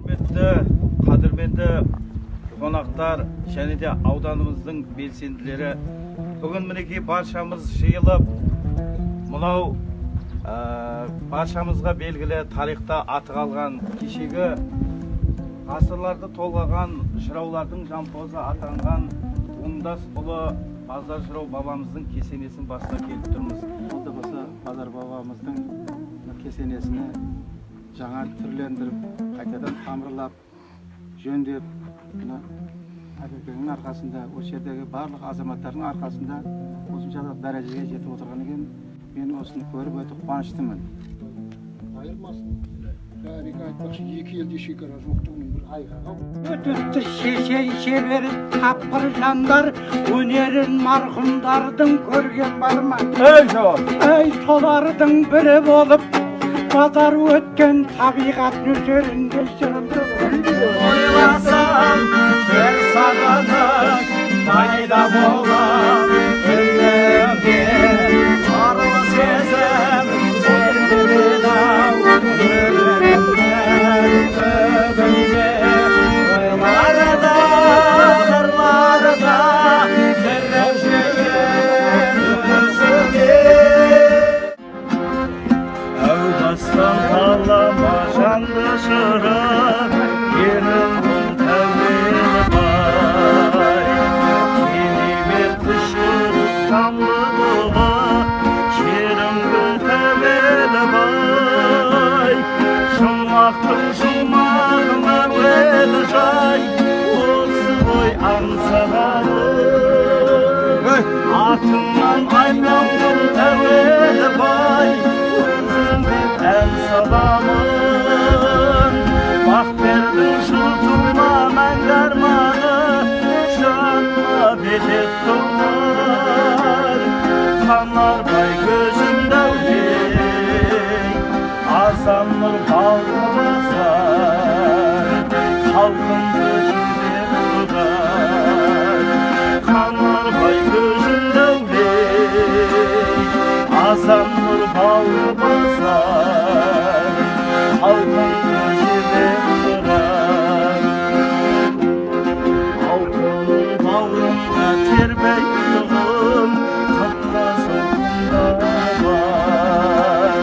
Құрметті, қадірменді қонақтар және де ауданымыздың белсенділері, бүгін мінекей баршамыз жиылып, мынау баршамызға белгілі тарихта аты қалған кешегі ғасырларды толғаған жыраулардың жампозы атанған оңдас ұлы Базар Жырау бабамыздың кесенесін басына келіп тұрмыз. Осы Базар бабамыздың кесенесіне жаңа түрлендіріп, қайтадан тамырлап, жөндеп, әбекеңнің арқасында, осы жердегі барлық азаматтардың арқасында осыншалық дәрежеге жетіп отырған екен. Мен осыны көріп өте қуаныштымын. Айырмасын. Бәріге айтпақшы, екі елде шекара жоқтығының бір айғағы. Өтіпті шебер тапқыр жандар, өнерін марқұмдардың көрген бар ма? Ей, солардың бірі болып, базар өткен табиғат нөсерінде жүрді. Ойласам, бір сағаның пайда болар, күнімде арылы сезім серпіледі-ау, өмірімде ойларда, қырларда жүріп жүрген өзіңе. Әу бастан қалама жанды шырып, ерін бұл тәуелі бай, келемет күшіріп тамлы бұлы, жерімгі тәуелі бай, жұмақтың жұмағым әуелі жай, осы ғой аңсағаным, атымнан айналдым тәуелі бай, өзіңді ән саламын. Бақ бердің жылтыма мәңгі арманы, жаныма бетеп тұрмар. Қанарбай көзім дәулей, асан нұр балқы басар, халқымды жүрек тұрар. Қанарбай көзім дәулей, асан нұр балқы басар, халқымды жүрек тұрар. Алтынның бауырымда тербей тұғым, қымыз ұлтында бар.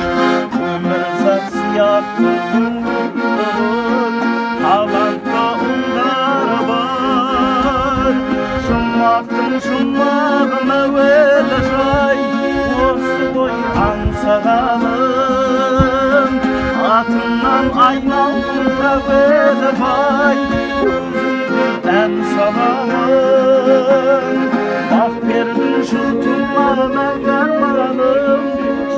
Өмір зат сияқты көңілдің, талантты ұлдары бар. Жұмақтың жұмағым әуелі жай, осы ғой аңсағаным. Атымнан айналдым тәуелі бай, өзіңді ән саламын. Бақ бердің жылтыма мәңгі арманым,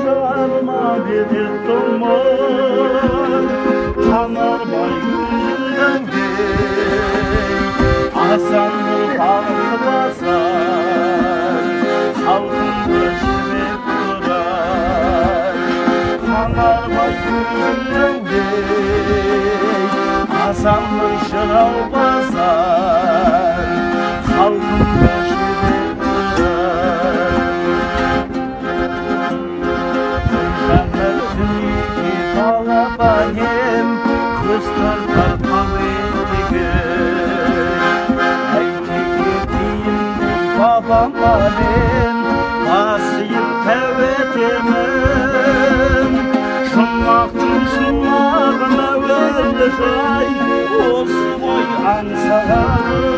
жаныма бетеп тұрмын. Қанарбай көзімдей, асан нұр балқы басар, халқымды жүрек тұрар. Қанарбай көзімдей, асан нұр жырау басар, халқымды жүрек тұрар. Жанар дүниеге балапанем, көз тартар тал етегім. Әйтеке деймін бабам алем, басыйып тәуетемін. Жұмақтың жұмағым әуелі жай, осы ғой аңсағаным.